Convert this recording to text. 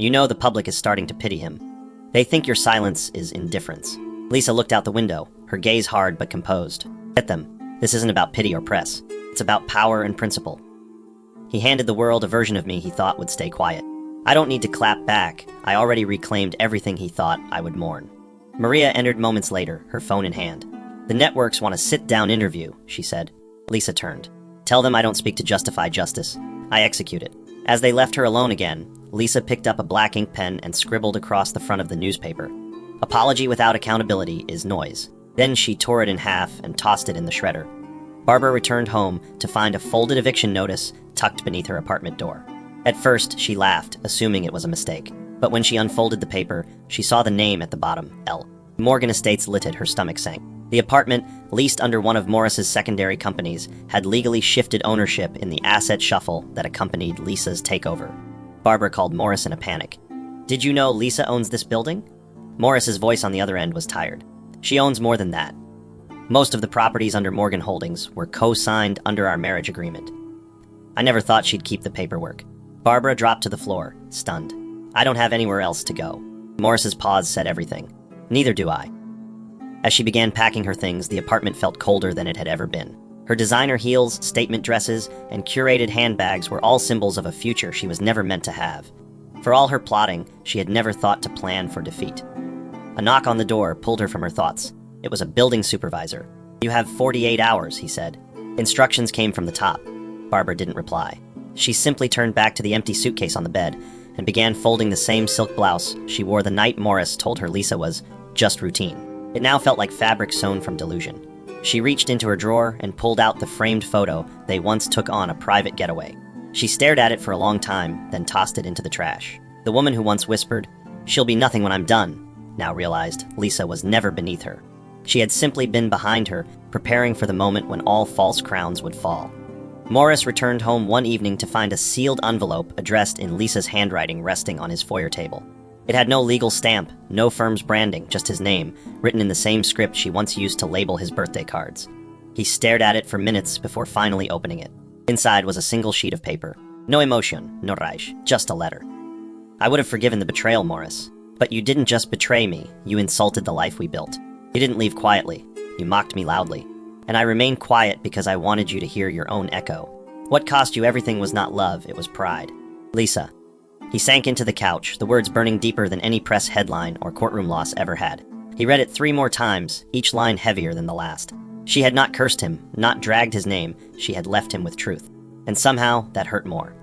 You know the public is starting to pity him. They think your silence is indifference. Lisa looked out the window, her gaze hard but composed. Get them. This isn't about pity or press. It's about power and principle. He handed the world a version of me he thought would stay quiet. I don't need to clap back. I already reclaimed everything he thought I would mourn. Maria entered moments later, her phone in hand. The networks want a sit-down interview, she said. Lisa turned. Tell them I don't speak to justify justice. I execute it. As they left her alone again, Lisa picked up a black ink pen and scribbled across the front of the newspaper. Apology without accountability is noise. Then she tore it in half and tossed it in the shredder. Barbara returned home to find a folded eviction notice tucked beneath her apartment door. At first, she laughed, assuming it was a mistake. But when she unfolded the paper, she saw the name at the bottom, L. Morgan Estates littered, her stomach sank. The apartment, leased under one of Morris's secondary companies, had legally shifted ownership in the asset shuffle that accompanied Lisa's takeover. Barbara called Morris in a panic. Did you know Lisa owns this building? Morris's voice on the other end was tired. She owns more than that. Most of the properties under Morgan Holdings were co-signed under our marriage agreement. I never thought she'd keep the paperwork. Barbara dropped to the floor, stunned. I don't have anywhere else to go. Morris's pause said everything. Neither do I. As she began packing her things, the apartment felt colder than it had ever been. Her designer heels, statement dresses, and curated handbags were all symbols of a future she was never meant to have. For all her plotting, she had never thought to plan for defeat. A knock on the door pulled her from her thoughts. It was a building supervisor. You have 48 hours, he said. Instructions came from the top. Barbara didn't reply. She simply turned back to the empty suitcase on the bed and began folding the same silk blouse she wore the night Morris told her Lisa was just routine. It now felt like fabric sewn from delusion. She reached into her drawer and pulled out the framed photo they once took on a private getaway. She stared at it for a long time, then tossed it into the trash. The woman who once whispered, "She'll be nothing when I'm done," now realized Lisa was never beneath her. She had simply been behind her, preparing for the moment when all false crowns would fall. Morris returned home one evening to find a sealed envelope addressed in Lisa's handwriting resting on his foyer table. It had no legal stamp, no firm's branding, just his name, written in the same script she once used to label his birthday cards. He stared at it for minutes before finally opening it. Inside was a single sheet of paper. No emotion, no rage, just a letter. I would have forgiven the betrayal, Morris. But you didn't just betray me, you insulted the life we built. You didn't leave quietly. You mocked me loudly. And I remained quiet because I wanted you to hear your own echo. What cost you everything was not love, it was pride. Lisa. He sank into the couch, the words burning deeper than any press headline or courtroom loss ever had. He read it 3 more times, each line heavier than the last. She had not cursed him, not dragged his name, she had left him with truth. And somehow, that hurt more.